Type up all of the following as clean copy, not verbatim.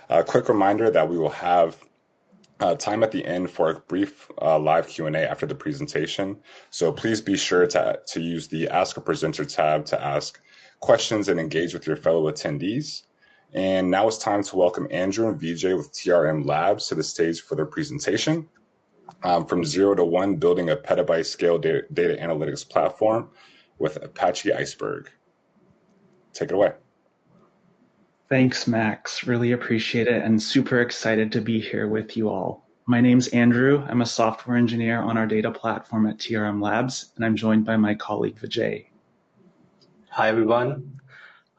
A quick reminder that we will have time at the end for a brief live Q&A after the presentation. So please be sure to use the Ask a Presenter tab to ask questions and engage with your fellow attendees. And now it's time to welcome Andrew and Vijay with TRM Labs to the stage for their presentation. From 0 to 1, building a petabyte-scale data analytics platform with Apache Iceberg. Take it away. Thanks, Max. Really appreciate it and super excited to be here with you all. My name's Andrew. I'm a software engineer on our data platform at TRM Labs, and I'm joined by my colleague, Vijay. Hi, everyone.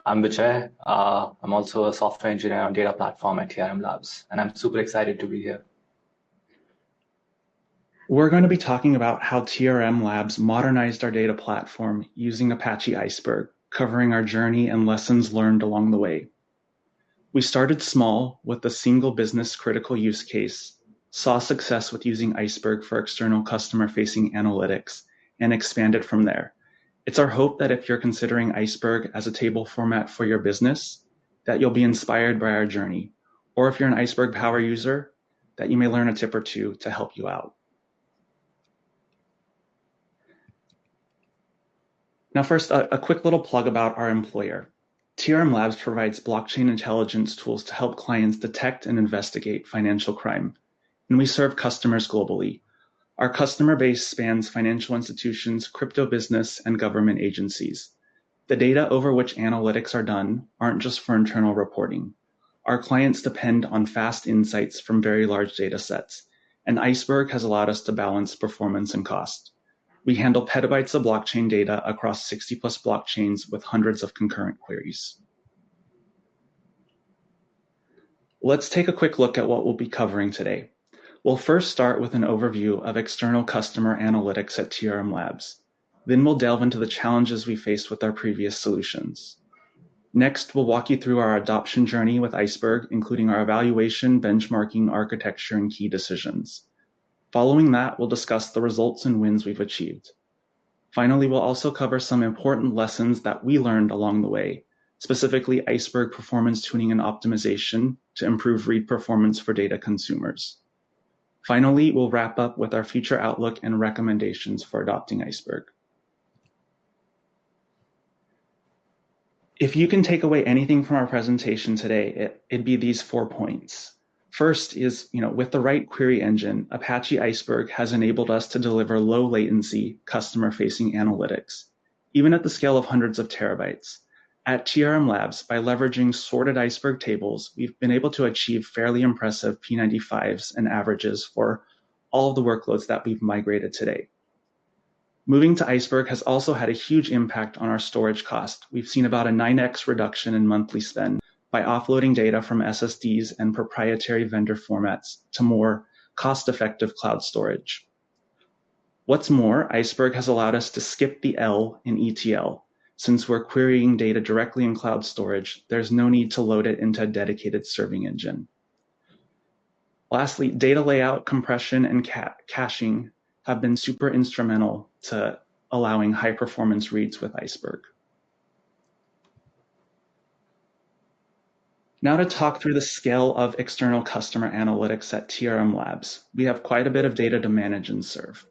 I'm Vijay. I'm also a software engineer on data platform at TRM Labs, and I'm super excited to be here. We're going to be talking about how TRM Labs modernized our data platform using Apache Iceberg, covering our journey and lessons learned along the way. We started small with a single business critical use case, saw success with using Iceberg for external customer-facing analytics, and expanded from there. It's our hope that if you're considering Iceberg as a table format for your business, that you'll be inspired by our journey, or if you're an Iceberg power user, that you may learn a tip or two to help you out. Now first, a quick little plug about our employer. TRM Labs provides blockchain intelligence tools to help clients detect and investigate financial crime, and we serve customers globally. Our customer base spans financial institutions, crypto business, and government agencies. The data over which analytics are done aren't just for internal reporting. Our clients depend on fast insights from very large data sets, and Iceberg has allowed us to balance performance and cost. We handle petabytes of blockchain data across 60+ blockchains with hundreds of concurrent queries. Let's take a quick look at what we'll be covering today. We'll first start with an overview of external customer analytics at TRM Labs. Then we'll delve into the challenges we faced with our previous solutions. Next, we'll walk you through our adoption journey with Iceberg, including our evaluation, benchmarking, architecture, and key decisions. Following that, we'll discuss the results and wins we've achieved. Finally, we'll also cover some important lessons that we learned along the way, specifically Iceberg performance tuning and optimization to improve read performance for data consumers. Finally, we'll wrap up with our future outlook and recommendations for adopting Iceberg. If you can take away anything from our presentation today, it'd be these 4 points. First is, with the right query engine, Apache Iceberg has enabled us to deliver low latency customer-facing analytics, even at the scale of hundreds of terabytes. At TRM Labs, by leveraging sorted Iceberg tables, we've been able to achieve fairly impressive P95s and averages for all of the workloads that we've migrated today. Moving to Iceberg has also had a huge impact on our storage cost. We've seen about a 9x reduction in monthly spend by offloading data from SSDs and proprietary vendor formats to more cost-effective cloud storage. What's more, Iceberg has allowed us to skip the L in ETL. Since we're querying data directly in cloud storage, there's no need to load it into a dedicated serving engine. Lastly, data layout, compression, and caching have been super instrumental to allowing high-performance reads with Iceberg. Now to talk through the scale of external customer analytics at TRM Labs. We have quite a bit of data to manage and serve.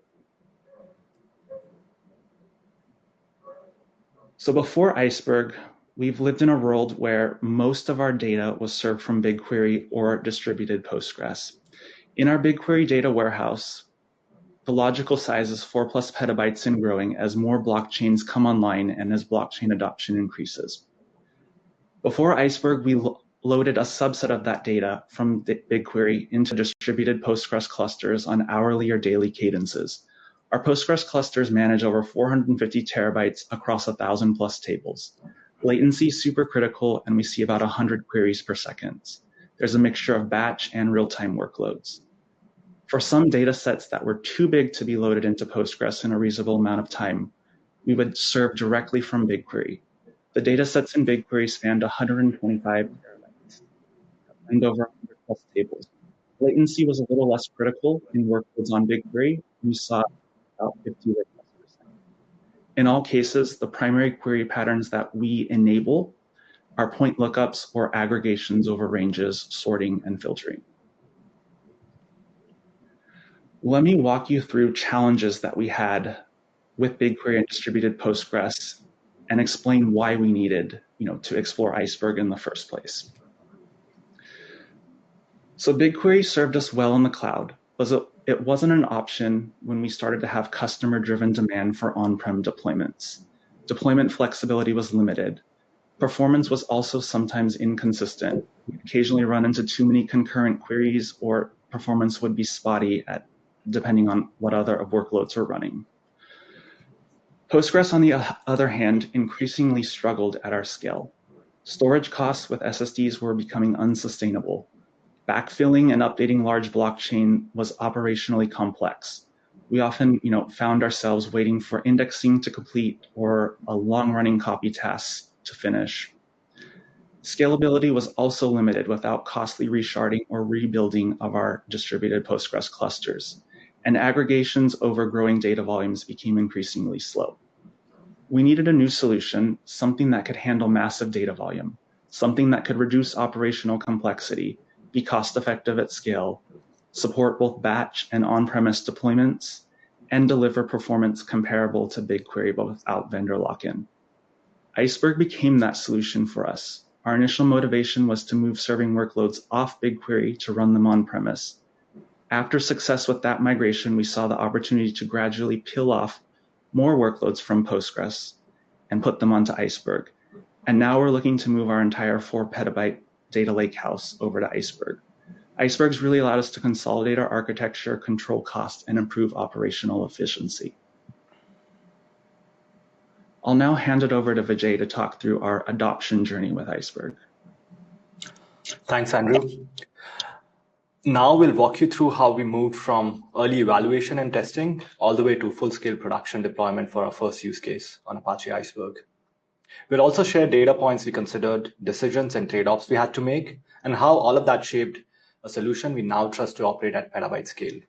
So before Iceberg, we've lived in a world where most of our data was served from BigQuery or distributed Postgres. In our BigQuery data warehouse, the logical size is 4+ petabytes and growing as more blockchains come online and as blockchain adoption increases. Before Iceberg, we loaded a subset of that data from BigQuery into distributed Postgres clusters on hourly or daily cadences. Our Postgres clusters manage over 450 terabytes across 1,000+ tables. Latency is super critical, and we see about 100 queries per second. There's a mixture of batch and real-time workloads. For some data sets that were too big to be loaded into Postgres in a reasonable amount of time, we would serve directly from BigQuery. The data sets in BigQuery spanned 125 terabytes and over 100+ tables. Latency was a little less critical in workloads on BigQuery. We saw about 50%. In all cases, the primary query patterns that we enable our point lookups or aggregations over ranges, sorting, and filtering. Let me walk you through challenges that we had with BigQuery and distributed Postgres and explain why we needed to explore Iceberg in the first place. So BigQuery served us well in the cloud, but it wasn't an option when we started to have customer-driven demand for on-prem deployments. Deployment flexibility was limited. Performance was also sometimes inconsistent. We'd occasionally run into too many concurrent queries, or performance would be spotty depending on what other workloads are running. Postgres, on the other hand, increasingly struggled at our scale. Storage costs with SSDs were becoming unsustainable. Backfilling and updating large blockchain was operationally complex. We often, found ourselves waiting for indexing to complete or a long-running copy task to finish. Scalability was also limited without costly resharding or rebuilding of our distributed Postgres clusters, and aggregations over growing data volumes became increasingly slow. We needed a new solution, something that could handle massive data volume, something that could reduce operational complexity, be cost-effective at scale, support both batch and on-premise deployments, and deliver performance comparable to BigQuery but without vendor lock-in. Iceberg became that solution for us. Our initial motivation was to move serving workloads off BigQuery to run them on-premise. After success with that migration, we saw the opportunity to gradually peel off more workloads from Postgres and put them onto Iceberg. And now we're looking to move our entire 4 petabyte data lakehouse over to Iceberg. Iceberg's really allowed us to consolidate our architecture, control cost, and improve operational efficiency. I'll now hand it over to Vijay to talk through our adoption journey with Iceberg. Thanks, Andrew. Now we'll walk you through how we moved from early evaluation and testing all the way to full-scale production deployment for our first use case on Apache Iceberg. We'll also share data points we considered, decisions and trade-offs we had to make, and how all of that shaped a solution we now trust to operate at petabyte scale.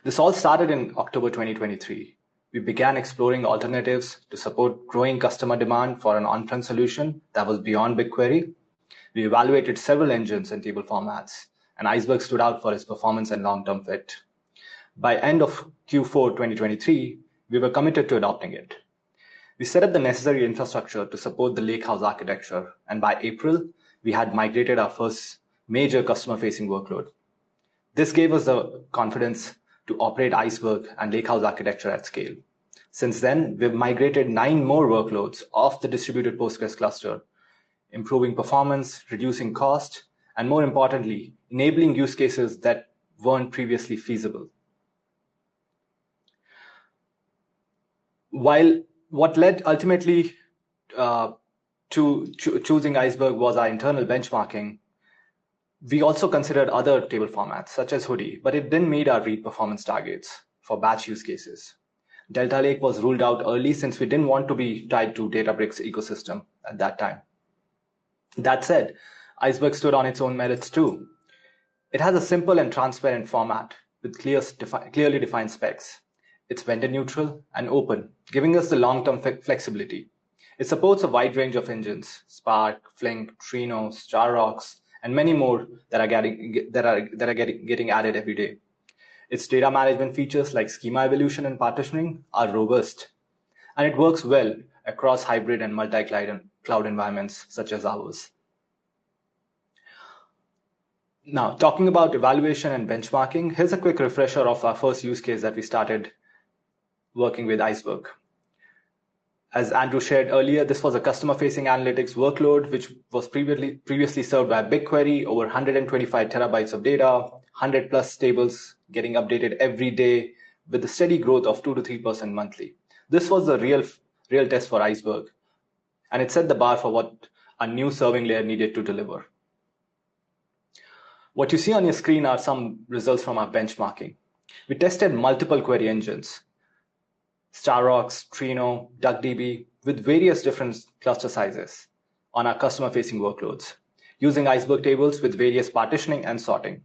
This all started in October 2023. We began exploring alternatives to support growing customer demand for an on-prem solution that was beyond BigQuery. We evaluated several engines and table formats, and Iceberg stood out for its performance and long-term fit. By end of Q4 2023, we were committed to adopting it. We set up the necessary infrastructure to support the lakehouse architecture, and by April, we had migrated our first major customer-facing workload. This gave us the confidence to operate Iceberg and lakehouse architecture at scale. Since then, we've migrated 9 more workloads off the distributed Postgres cluster, improving performance, reducing cost, and more importantly, enabling use cases that weren't previously feasible. While what led ultimately to choosing Iceberg was our internal benchmarking, we also considered other table formats such as Hoodie, but it didn't meet our read performance targets for batch use cases. Delta Lake was ruled out early since we didn't want to be tied to Databricks ecosystem at that time. That said, Iceberg stood on its own merits too. It has a simple and transparent format with clearly defined specs. It's vendor neutral and open, giving us the long-term flexibility. It supports a wide range of engines: Spark, Flink, Trino, StarRox, and many more that are getting added every day. Its data management features like schema evolution and partitioning are robust, and it works well across hybrid and multi-cloud environments such as ours. Now, talking about evaluation and benchmarking, here's a quick refresher of our first use case that we started working with Iceberg. As Andrew shared earlier, this was a customer-facing analytics workload, which was previously served by BigQuery, over 125 terabytes of data, 100 plus tables getting updated every day with a steady growth of 2 to 3% monthly. This was the real test for Iceberg, and it set the bar for what a new serving layer needed to deliver. What you see on your screen are some results from our benchmarking. We tested multiple query engines, StarRox, Trino, DuckDB, with various different cluster sizes on our customer-facing workloads, using Iceberg tables with various partitioning and sorting.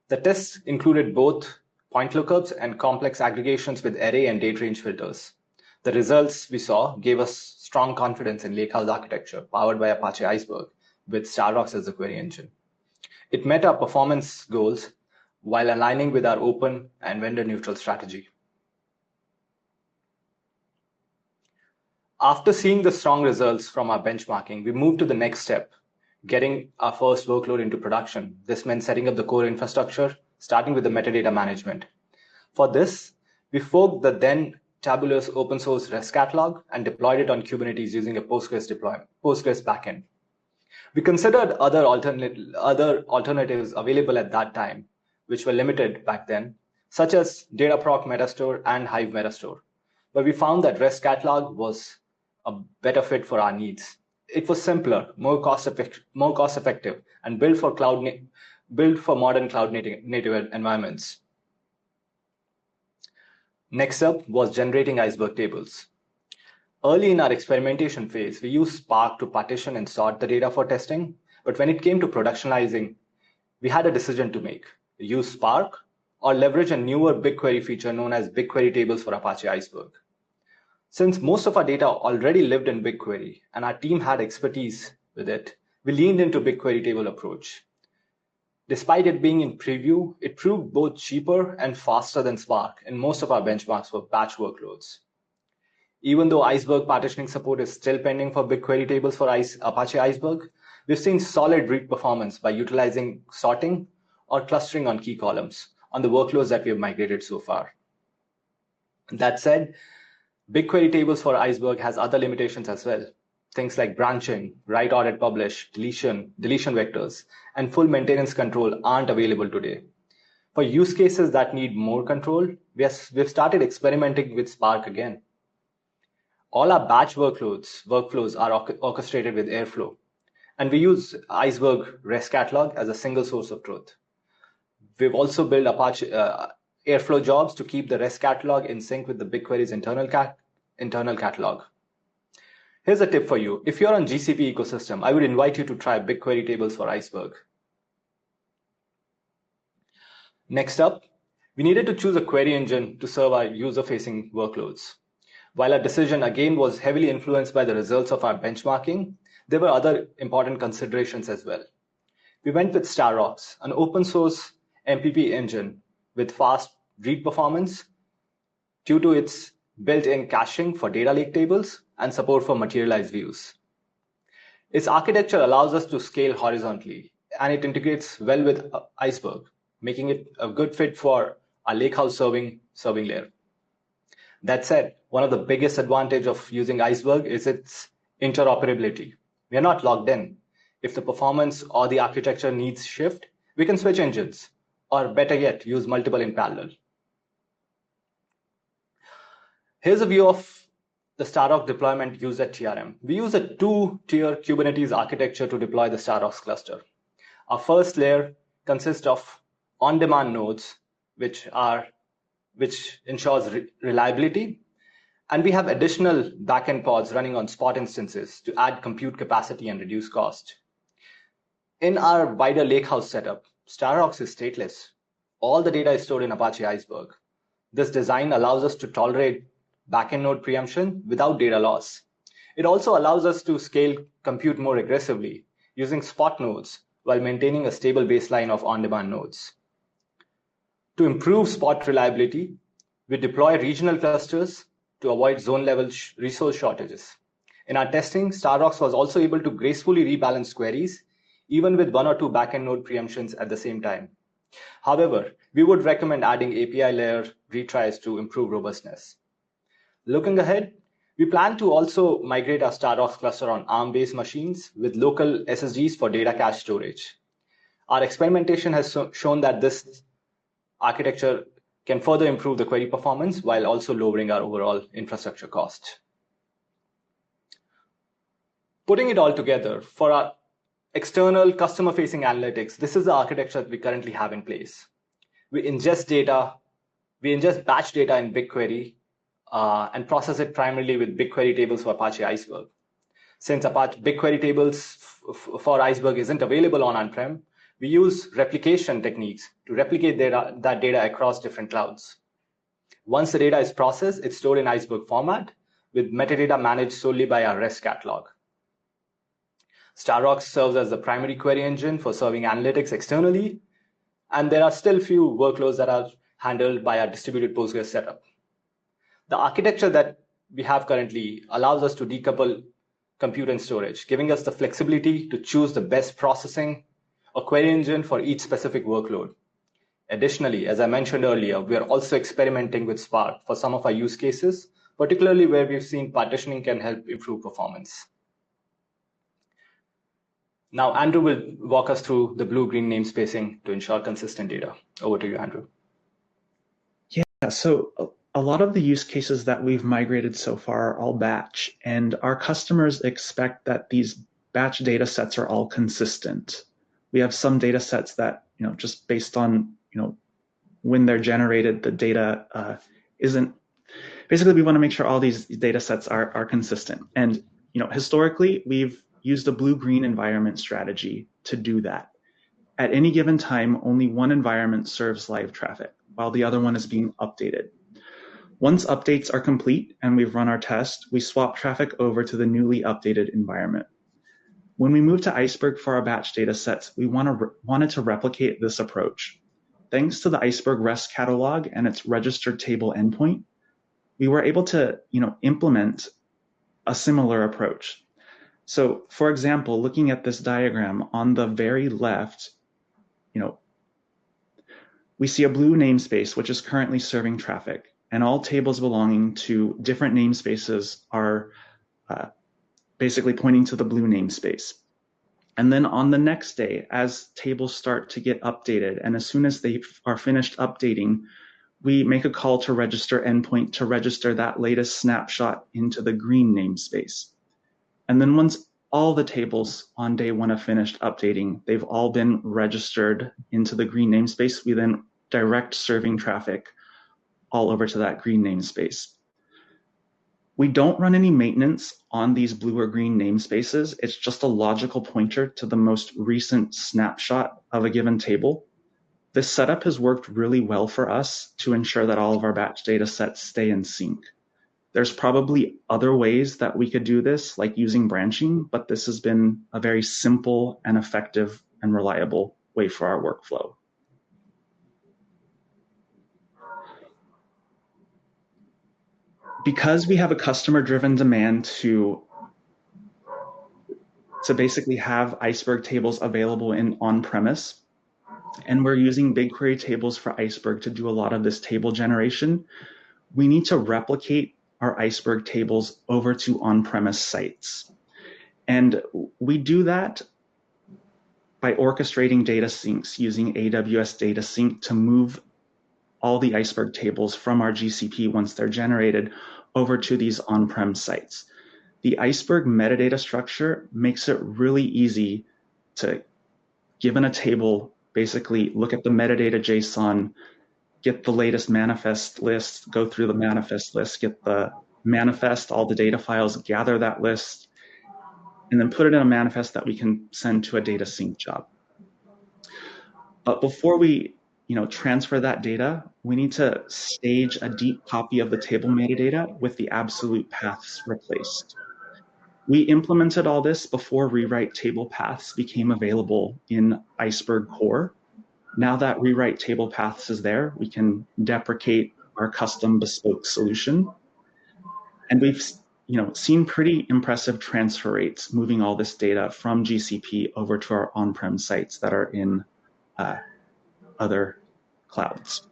The tests included both point lookups and complex aggregations with array and date range filters. The results we saw gave us strong confidence in lakehouse architecture powered by Apache Iceberg with Starrocks as the query engine. It met our performance goals while aligning with our open and vendor-neutral strategy. After seeing the strong results from our benchmarking, we moved to the next step, getting our first workload into production. This meant setting up the core infrastructure, starting with the metadata management. For this, we forked the then tabulous open source REST catalog and deployed it on Kubernetes using a Postgres backend. We considered other alternatives available at that time, which were limited back then, such as Dataproc Metastore and Hive Metastore. But we found that REST catalog was a better fit for our needs. It was simpler, more cost effective, and built for modern cloud native environments. Next up was generating Iceberg tables. Early in our experimentation phase, we used Spark to partition and sort the data for testing. But when it came to productionizing, we had a decision to make: use Spark or leverage a newer BigQuery feature known as BigQuery tables for Apache Iceberg. Since most of our data already lived in BigQuery and our team had expertise with it, we leaned into BigQuery table approach. Despite it being in preview, it proved both cheaper and faster than Spark in most of our benchmarks for batch workloads. Even though Iceberg partitioning support is still pending for BigQuery tables for Apache Iceberg, we've seen solid read performance by utilizing sorting or clustering on key columns on the workloads that we have migrated so far. That said, BigQuery tables for Iceberg has other limitations as well. Things like branching, write audit publish, deletion vectors, and full maintenance control aren't available today. For use cases that need more control, we've started experimenting with Spark again. All our batch workflows are orchestrated with Airflow, and we use Iceberg REST catalog as a single source of truth. We've also built Apache Airflow jobs to keep the REST catalog in sync with the BigQuery's internal catalog. Here's a tip for you. If you're on GCP ecosystem, I would invite you to try BigQuery tables for Iceberg. Next up, we needed to choose a query engine to serve our user-facing workloads. While our decision again was heavily influenced by the results of our benchmarking, there were other important considerations as well. We went with Starrocks, an open source MPP engine with fast read performance due to its built-in caching for data lake tables and support for materialized views. Its architecture allows us to scale horizontally, and it integrates well with Iceberg, making it a good fit for our lakehouse serving layer. That said, one of the biggest advantages of using Iceberg is its interoperability. We are not locked in. If the performance or the architecture needs shift, we can switch engines, or better yet, use multiple in parallel. Here's a view of the Starrocks deployment used at TRM. We use a two-tier Kubernetes architecture to deploy the Starrocks cluster. Our first layer consists of on-demand nodes, which ensures reliability. And we have additional backend pods running on spot instances to add compute capacity and reduce cost. In our wider lakehouse setup, Starrocks is stateless. All the data is stored in Apache Iceberg. This design allows us to tolerate backend node preemption without data loss. It also allows us to scale compute more aggressively using spot nodes while maintaining a stable baseline of on-demand nodes. To improve spot reliability, we deploy regional clusters to avoid zone-level resource shortages. In our testing, Starrocks was also able to gracefully rebalance queries, even with one or two backend node preemptions at the same time. However, we would recommend adding API layer retries to improve robustness. Looking ahead, we plan to also migrate our Starrocks cluster on ARM-based machines with local SSDs for data cache storage. Our experimentation has shown that this architecture can further improve the query performance while also lowering our overall infrastructure cost. Putting it all together, for our external customer-facing analytics, this is the architecture that we currently have in place. We ingest batch data in BigQuery and process it primarily with BigQuery tables for Apache Iceberg. Since BigQuery tables for Iceberg isn't available on-prem, we use replication techniques to replicate that data across different clouds. Once the data is processed, it's stored in Iceberg format with metadata managed solely by our REST catalog. Starrocks serves as the primary query engine for serving analytics externally, and there are still few workloads that are handled by our distributed Postgres setup. The architecture that we have currently allows us to decouple compute and storage, giving us the flexibility to choose the best processing or query engine for each specific workload. Additionally, as I mentioned earlier, we are also experimenting with Spark for some of our use cases, particularly where we've seen partitioning can help improve performance. Now, Andrew will walk us through the blue-green namespacing to ensure consistent data. Over to you, Andrew. Yeah, so a lot of the use cases that we've migrated so far are all batch, and our customers expect that these batch data sets are all consistent. We have some data sets that, just based on, when they're generated, the data isn't. Basically, we want to make sure all these data sets are consistent. And, historically, we've used a blue-green environment strategy to do that. At any given time, only one environment serves live traffic, while the other one is being updated. Once updates are complete and we've run our test, we swap traffic over to the newly updated environment. When we moved to Iceberg for our batch data sets, we wanted to replicate this approach. Thanks to the Iceberg REST catalog and its registered table endpoint, we were able to implement a similar approach. So, for example, looking at this diagram on the very left, we see a blue namespace, which is currently serving traffic, and all tables belonging to different namespaces are basically pointing to the blue namespace. And then on the next day, as tables start to get updated, and as soon as they are finished updating, we make a call to register endpoint to register that latest snapshot into the green namespace. And then once all the tables on day one have finished updating, they've all been registered into the green namespace. We then direct serving traffic all over to that green namespace. We don't run any maintenance on these blue or green namespaces. It's just a logical pointer to the most recent snapshot of a given table. This setup has worked really well for us to ensure that all of our batch data sets stay in sync. There's probably other ways that we could do this, like using branching, but this has been a very simple and effective and reliable way for our workflow. Because we have a customer-driven demand to basically have Iceberg tables available in on-premise, and we're using BigQuery tables for Iceberg to do a lot of this table generation, we need to replicate our Iceberg tables over to on-premise sites. And we do that by orchestrating data syncs using AWS Data Sync to move all the Iceberg tables from our GCP once they're generated over to these on-prem sites. The Iceberg metadata structure makes it really easy to, given a table, basically look at the metadata JSON, get the latest manifest list, go through the manifest list, get the manifest, all the data files, gather that list, and then put it in a manifest that we can send to a data sync job. But before we transfer that data, we need to stage a deep copy of the table metadata with the absolute paths replaced. We implemented all this before rewrite table paths became available in Iceberg core. Now that rewrite table paths is there, we can deprecate our custom bespoke solution. And we've seen pretty impressive transfer rates moving all this data from GCP over to our on-prem sites that are in other clouds.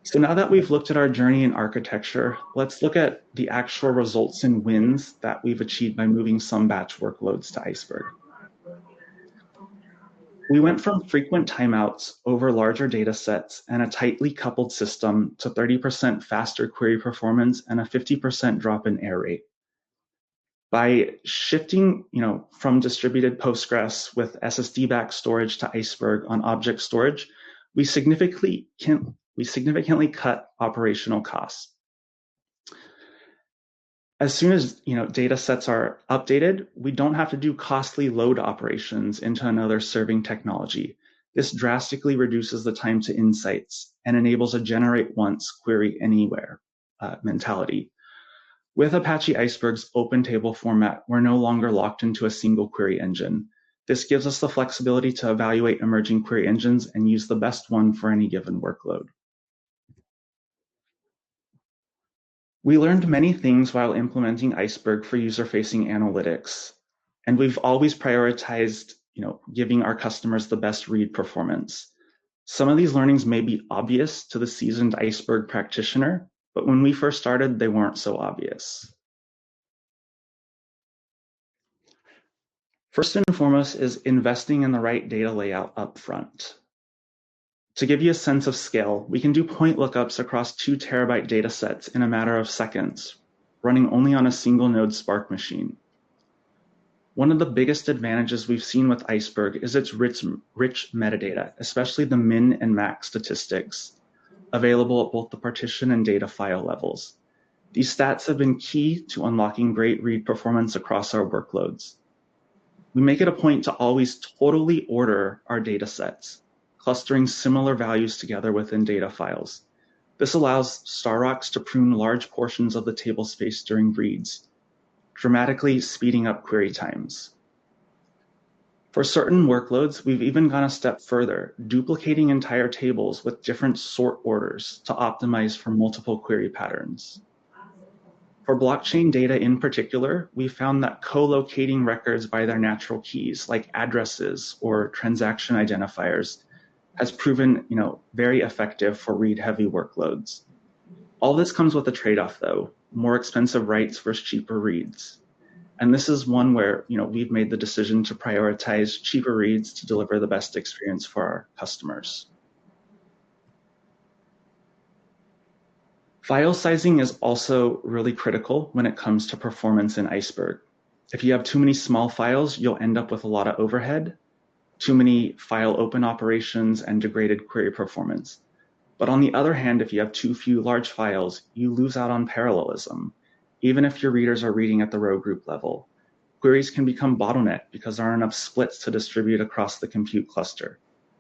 So now that we've looked at our journey in architecture, let's look at the actual results and wins that we've achieved by moving some batch workloads to Iceberg. We went from frequent timeouts over larger data sets and a tightly coupled system to 30% faster query performance and a 50% drop in error rate. By shifting, from distributed Postgres with SSD-backed storage to Iceberg on object storage, we significantly cut operational costs. As soon as data sets are updated, we don't have to do costly load operations into another serving technology. This drastically reduces the time to insights and enables a generate once query anywhere. mentality. With Apache Iceberg's open table format, we're no longer locked into a single query engine. This gives us the flexibility to evaluate emerging query engines and use the best one for any given workload. We learned many things while implementing Iceberg for user-facing analytics, and we've always prioritized, giving our customers the best read performance. Some of these learnings may be obvious to the seasoned Iceberg practitioner, but when we first started, they weren't so obvious. First and foremost is investing in the right data layout up front. To give you a sense of scale, we can do point lookups across 2 terabyte data sets in a matter of seconds, running only on a single node Spark machine. One of the biggest advantages we've seen with Iceberg is its rich metadata, especially the min and max statistics available at both the partition and data file levels. These stats have been key to unlocking great read performance across our workloads. We make it a point to always totally order our data sets, clustering similar values together within data files. This allows Starrocks to prune large portions of the table space during reads, dramatically speeding up query times. For certain workloads, we've even gone a step further, duplicating entire tables with different sort orders to optimize for multiple query patterns. For blockchain data in particular, we found that co-locating records by their natural keys, like addresses or transaction identifiers, has proven, very effective for read-heavy workloads. All this comes with a trade-off, though: more expensive writes versus cheaper reads. And this is one where, we've made the decision to prioritize cheaper reads to deliver the best experience for our customers. File sizing is also really critical when it comes to performance in Iceberg. If you have too many small files, you'll end up with a lot of overhead, too many file open operations, and degraded query performance. But on the other hand, if you have too few large files, you lose out on parallelism. Even if your readers are reading at the row group level, queries can become bottlenecked because there aren't enough splits to distribute across the compute cluster.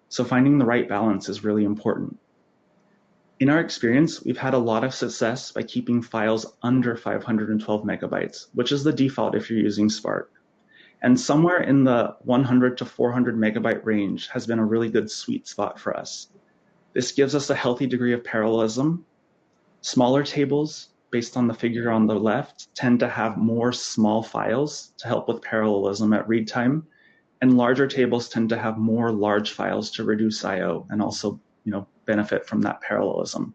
So finding the right balance is really important. In our experience, we've had a lot of success by keeping files under 512 megabytes, which is the default if you're using Spark. And somewhere in the 100 to 400 megabyte range has been a really good sweet spot for us. This gives us a healthy degree of parallelism. Smaller tables, based on the figure on the left, tend to have more small files to help with parallelism at read time, and larger tables tend to have more large files to reduce I/O and also, benefit from that parallelism.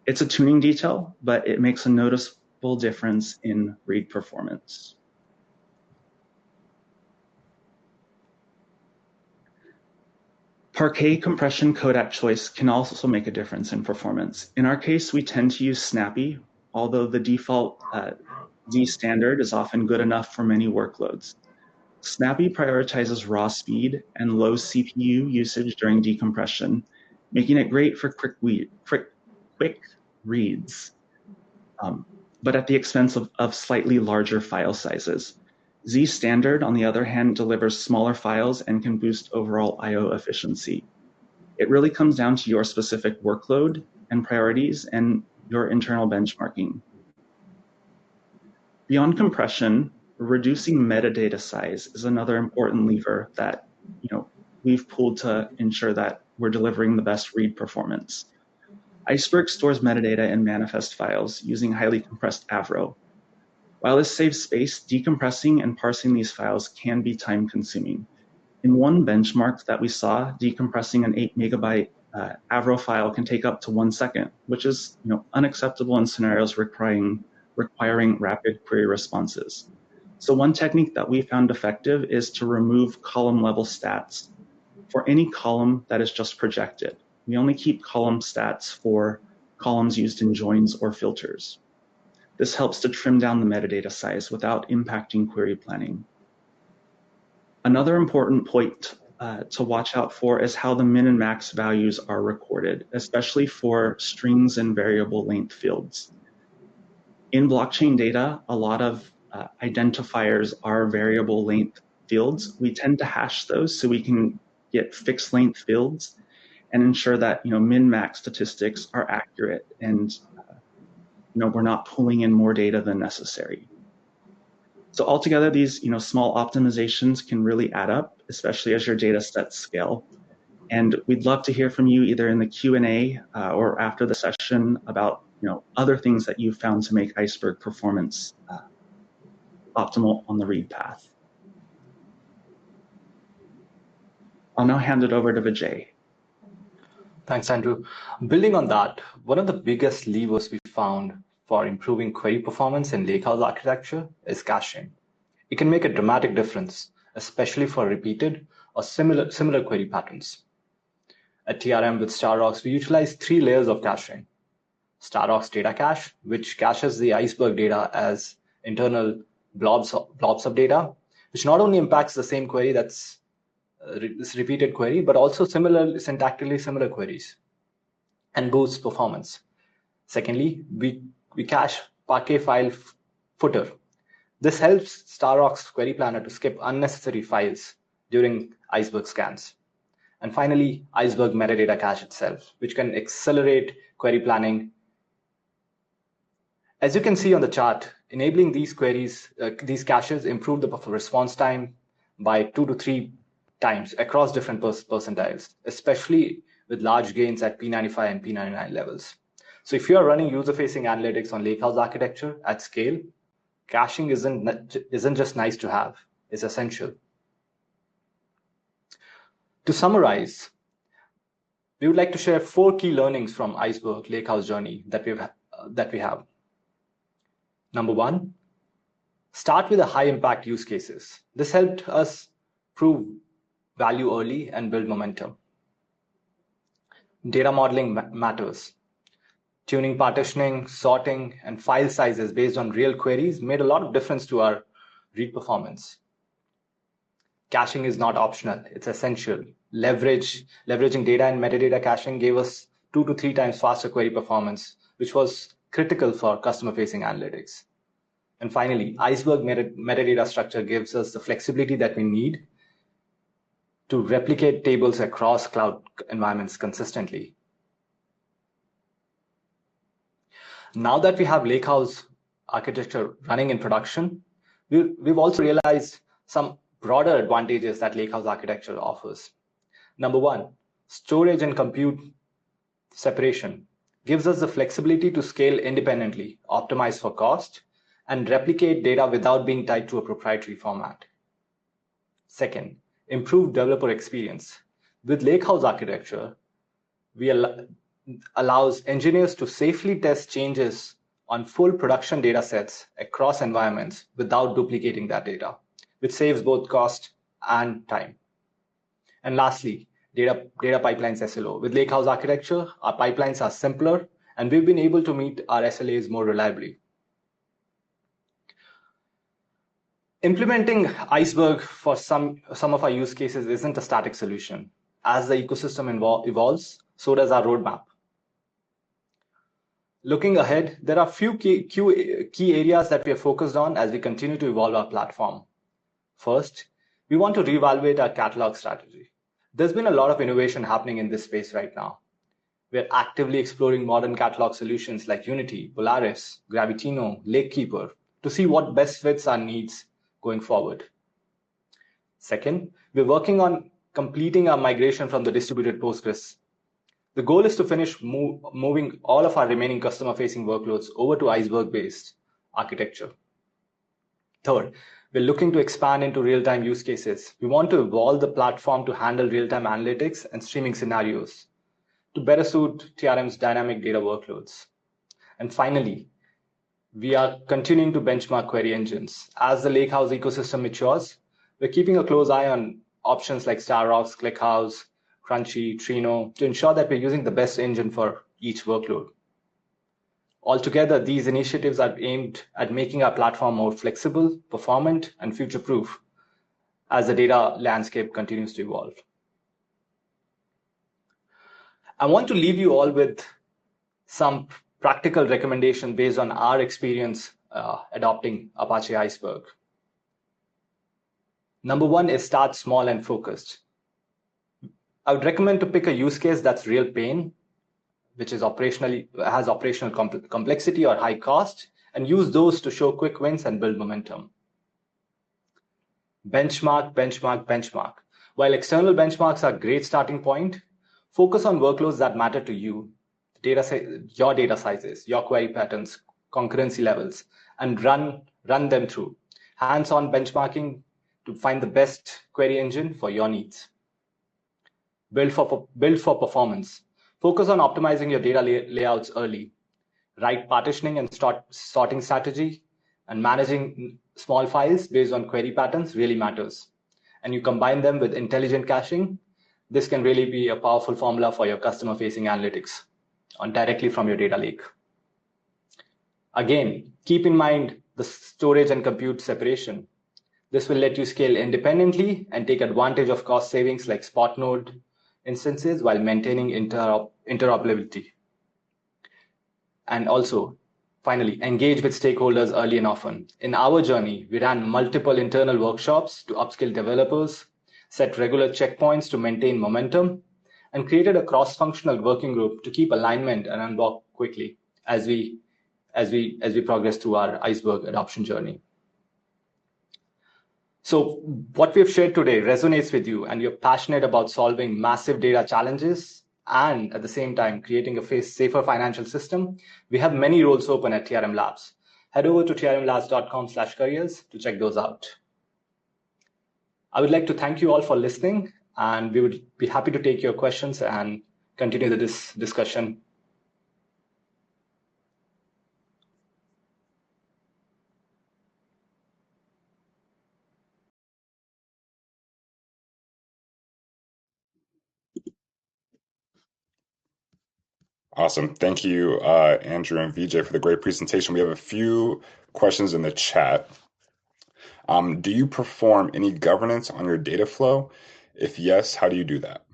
It's a tuning detail, but it makes a noticeable difference in read performance. Parquet compression codec choice can also make a difference in performance. In our case, we tend to use Snappy, although the default Z standard is often good enough for many workloads. Snappy prioritizes raw speed and low CPU usage during decompression, making it great for quick reads, but at the expense of slightly larger file sizes. Z standard, on the other hand, delivers smaller files and can boost overall I/O efficiency. It really comes down to your specific workload and priorities and your internal benchmarking. Beyond compression, reducing metadata size is another important lever that we've pulled to ensure that we're delivering the best read performance. Iceberg stores metadata in manifest files using highly compressed Avro. While this saves space, decompressing and parsing these files can be time-consuming. In one benchmark that we saw, decompressing an 8 megabyte Avro file can take up to 1 second, which is unacceptable in scenarios requiring rapid query responses. So one technique that we found effective is to remove column-level stats for any column that is just projected. We only keep column stats for columns used in joins or filters. This helps to trim down the metadata size without impacting query planning. Another important point to watch out for is how the min and max values are recorded, especially for strings and variable length fields. In blockchain data, a lot of identifiers are variable length fields. We tend to hash those so we can get fixed length fields and ensure that min-max statistics are accurate and we're not pulling in more data than necessary. So altogether, these small optimizations can really add up, especially as your data sets scale. And we'd love to hear from you either in the Q&A or after the session about other things that you've found to make Iceberg performance optimal on the read path. I'll now hand it over to Vijay. Thanks, Andrew. Building on that, one of the biggest levers we found for improving query performance in lakehouse architecture is caching. It can make a dramatic difference, especially for repeated or similar query patterns. At TRM with StarRox, we utilize 3 layers of caching. StarRox data cache, which caches the Iceberg data as internal blobs of data, which not only impacts the same query that's this repeated query, but also syntactically similar queries, and boosts performance. Secondly, we cache Parquet file footer. This helps StarRox query planner to skip unnecessary files during Iceberg scans. And finally, Iceberg metadata cache itself, which can accelerate query planning. As you can see on the chart, enabling these caches improve the response time by 2 to 3 times across different percentiles, especially with large gains at P95 and P99 levels. So if you are running user-facing analytics on lakehouse architecture at scale, caching isn't just nice to have, it's essential. To summarize, we would like to share 4 key learnings from Iceberg lakehouse journey that we have. Number 1, start with the high impact use cases. This helped us prove value early and build momentum. Data modeling matters. Tuning partitioning, sorting, and file sizes based on real queries made a lot of difference to our read performance. Caching is not optional, it's essential. Leveraging data and metadata caching gave us 2 to 3 times faster query performance, which was critical for customer-facing analytics. And finally, Iceberg metadata structure gives us the flexibility that we need to replicate tables across cloud environments consistently. Now that we have lakehouse architecture running in production, we've also realized some broader advantages that lakehouse architecture offers. Number 1, storage and compute separation gives us the flexibility to scale independently, optimize for cost, and replicate data without being tied to a proprietary format. Second, improved developer experience. With lakehouse architecture, allows engineers to safely test changes on full production data sets across environments without duplicating that data, which saves both cost and time. And lastly, data pipelines SLO. With lakehouse architecture, our pipelines are simpler, and we've been able to meet our SLAs more reliably. Implementing Iceberg for some of our use cases isn't a static solution. As the ecosystem evolves, so does our roadmap. Looking ahead, there are a few key areas that we are focused on as we continue to evolve our platform. First, we want to reevaluate our catalog strategy. There's been a lot of innovation happening in this space right now. We're actively exploring modern catalog solutions like Unity, Polaris, Gravitino, Lakekeeper to see what best fits our needs going forward. Second, we're working on completing our migration from the distributed Postgres. The goal is to finish moving all of our remaining customer-facing workloads over to Iceberg-based architecture. Third, we're looking to expand into real-time use cases. We want to evolve the platform to handle real-time analytics and streaming scenarios to better suit TRM's dynamic data workloads. And finally, we are continuing to benchmark query engines. As the Lakehouse ecosystem matures, we're keeping a close eye on options like StarRox, ClickHouse, Crunchy, Trino to ensure that we're using the best engine for each workload. Altogether, these initiatives are aimed at making our platform more flexible, performant, and future-proof as the data landscape continues to evolve. I want to leave you all with some practical recommendations based on our experience adopting Apache Iceberg. Number one is start small and focused. I would recommend to pick a use case that's real pain which is has operational complexity or high cost, and use those to show quick wins and build momentum. Benchmark, benchmark, benchmark. While external benchmarks are a great starting point, focus on workloads that matter to you, your data sizes, your query patterns, concurrency levels, and run them through. Hands-on benchmarking to find the best query engine for your needs. Build for performance. Focus on optimizing your data layouts early. Right partitioning and sorting strategy, and managing small files based on query patterns really matters. And you combine them with intelligent caching, this can really be a powerful formula for your customer-facing analytics directly from your data lake. Again, keep in mind the storage and compute separation. This will let you scale independently and take advantage of cost savings like spot node instances while maintaining interoperability. And also, finally, engage with stakeholders early and often. In our journey, we ran multiple internal workshops to upskill developers, set regular checkpoints to maintain momentum, and created a cross-functional working group to keep alignment and unlock quickly as we progress through our Iceberg adoption journey. So what we've shared today resonates with you and you're passionate about solving massive data challenges and at the same time creating a safer financial system, we have many roles open at TRM Labs. Head over to trmlabs.com/careers to check those out. I would like to thank you all for listening, and we would be happy to take your questions and continue this discussion. Awesome. Thank you, Andrew and Vijay, for the great presentation. We have a few questions in the chat. Do you perform any governance on your data flow? If yes, how do you do that?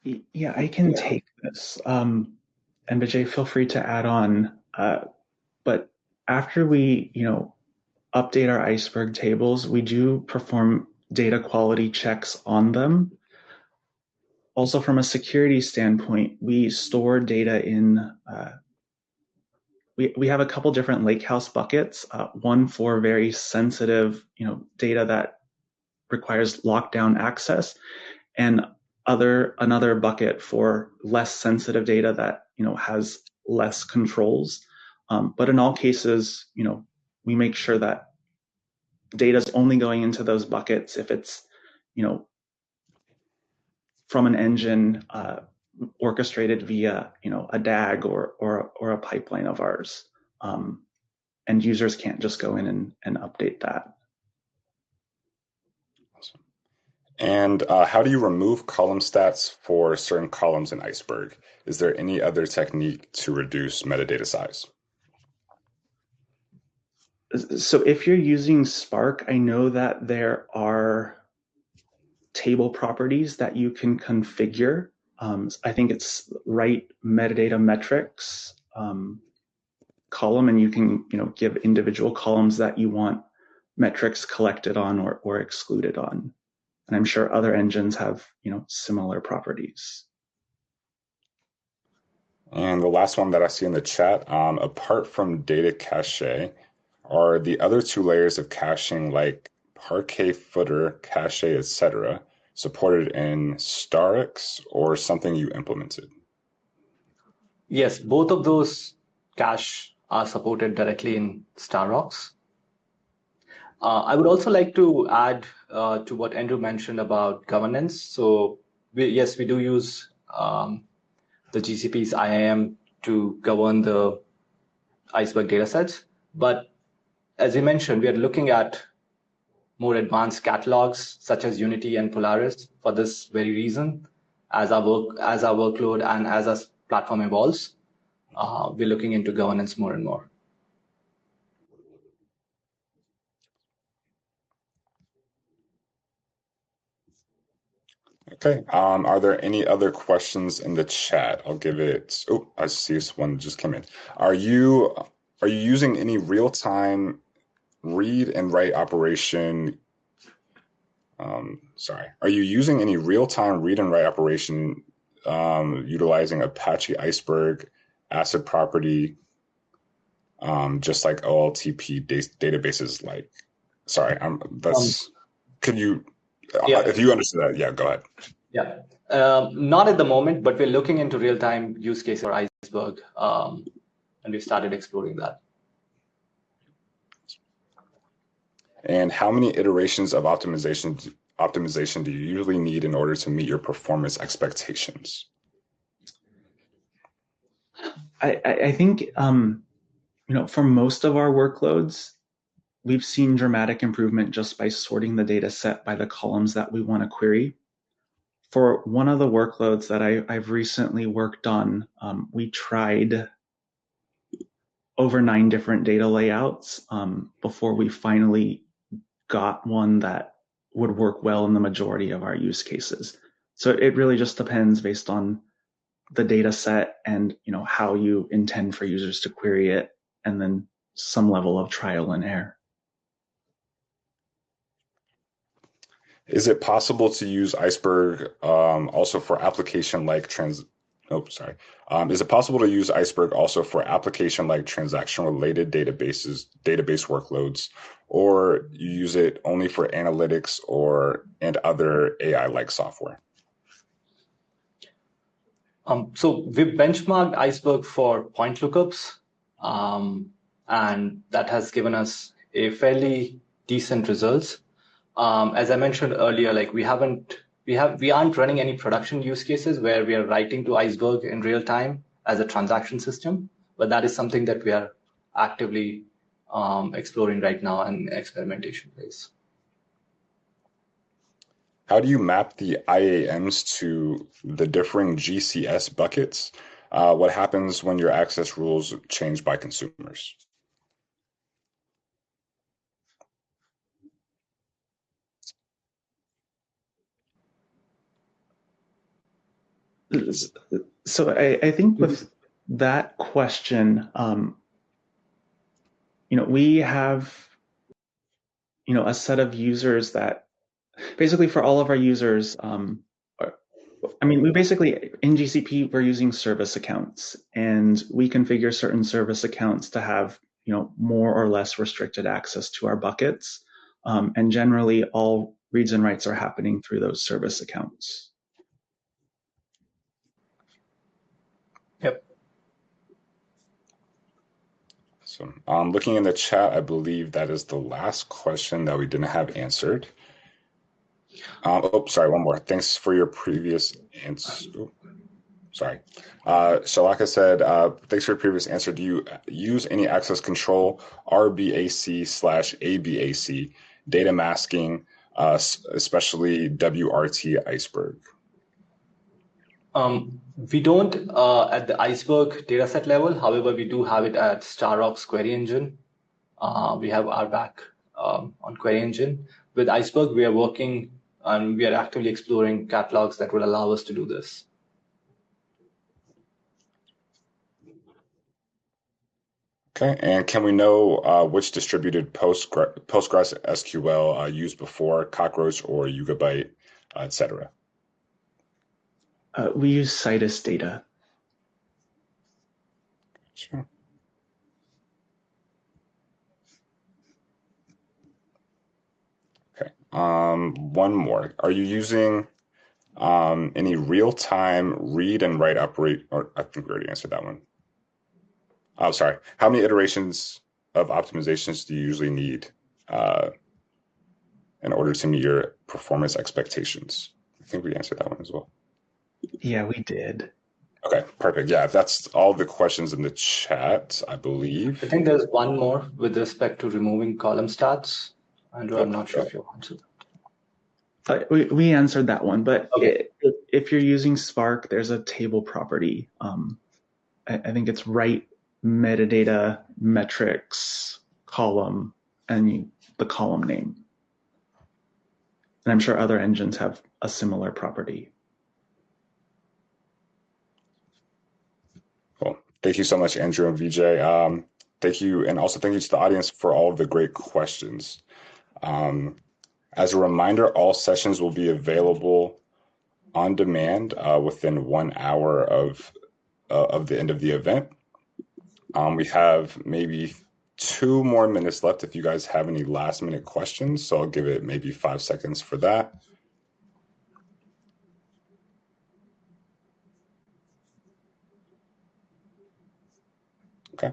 Yeah, I can take this. And Vijay, feel free to add on. But after we, update our Iceberg tables, we do perform data quality checks on them. Also, from a security standpoint, we store data in, we have a couple different lakehouse buckets, one for very sensitive, data that requires lockdown access, and another bucket for less sensitive data that, has less controls. But in all cases, we make sure that data is only going into those buckets if it's, from an engine orchestrated via, a DAG or a pipeline of ours. And users can't just go in and update that. Awesome. And how do you remove column stats for certain columns in Iceberg? Is there any other technique to reduce metadata size? So if you're using Spark, I know that there are table properties that you can configure. I think it's write metadata metrics column, and you can give individual columns that you want metrics collected on or excluded on. And I'm sure other engines have similar properties. And the last one that I see in the chat, apart from data cache, are the other two layers of caching like Parquet footer, cache, etc., supported in Starix or something you implemented? Yes, both of those cache are supported directly in Starix. I would also like to add to what Andrew mentioned about governance. So we do use the GCP's IAM to govern the Iceberg datasets. But as you mentioned, we are looking at more advanced catalogs such as Unity and Polaris for this very reason. As our workload and as our platform evolves, we're looking into governance more and more. Okay. Are there any other questions in the chat? I'll give it. Oh, I see this one just came in. Are you using any real-time read and write operation? Are you using any real-time read and write operation utilizing Apache Iceberg, ACID property, just like OLTP databases like, sorry, could you, if you understood that, yeah, go ahead. Yeah, not at the moment, but we're looking into real-time use cases for Iceberg, and we started exploring that. And how many iterations of optimization do you usually need in order to meet your performance expectations? I think, for most of our workloads, we've seen dramatic improvement just by sorting the data set by the columns that we want to query. For one of the workloads that I've recently worked on, we tried over 9 different data layouts before we finally got one that would work well in the majority of our use cases. So it really just depends based on the data set and how you intend for users to query it, and then some level of trial and error. Is it possible to use Iceberg also for application like Is it possible to use Iceberg also for application like transaction-related database workloads, or you use it only for analytics and other AI-like software? So we've benchmarked Iceberg for point lookups, and that has given us a fairly decent results. As I mentioned earlier, like we aren't running any production use cases where we are writing to Iceberg in real time as a transaction system, but that is something that we are actively exploring right now in experimentation phase. How do you map the IAMs to the differing GCS buckets? What happens when your access rules change by consumers? So I think with that question, we have, a set of users that basically for all of our users, we basically, in GCP, we're using service accounts, and we configure certain service accounts to have, more or less restricted access to our buckets. And generally all reads and writes are happening through those service accounts. Yep. So looking in the chat, I believe that is the last question that we didn't have answered. Sorry, one more. Thanks for your previous answer. Sorry. Shekhawat said, thanks for your previous answer. Do you use any access control, RBAC/ABAC, data masking, especially WRT Iceberg? We don't at the Iceberg dataset level. However, we do have it at Starrock's query engine. We have RBAC on query engine. With Iceberg, we are working and we are actively exploring catalogs that will allow us to do this. Okay, and can we know which distributed Postgres SQL used before, Cockroach or Yugabyte, etc.? We use Citus data. Sure. Okay. One more. Are you using any real-time read and write operate? Or I think we already answered that one. Oh, sorry. How many iterations of optimizations do you usually need in order to meet your performance expectations? I think we answered that one as well. Yeah, we did. Okay, perfect. Yeah, that's all the questions in the chat, I believe. I think there's one more with respect to removing column stats. Andrew, I'm not sure if you answered that. We answered that one, but okay. If you're using Spark, there's a table property. I think it's write metadata metrics column and the column name. And I'm sure other engines have a similar property. Cool. Thank you so much, Andrew and Vijay. Thank you, and also thank you to the audience for all of the great questions. As a reminder, all sessions will be available on demand within 1 hour of the end of the event. We have maybe 2 more minutes left if you guys have any last minute questions. So I'll give it maybe 5 seconds for that. Okay.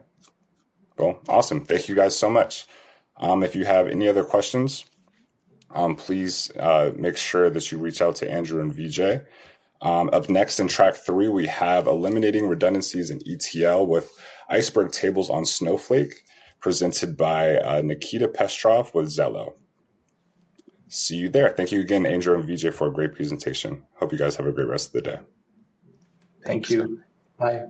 Well, awesome. Thank you guys so much. If you have any other questions, please make sure that you reach out to Andrew and Vijay. Up next in track 3, we have eliminating redundancies in ETL with Iceberg tables on Snowflake, presented by Nikita Pestrov with Zello. See you there. Thank you again, Andrew and Vijay, for a great presentation. Hope you guys have a great rest of the day. Thank you. Bye.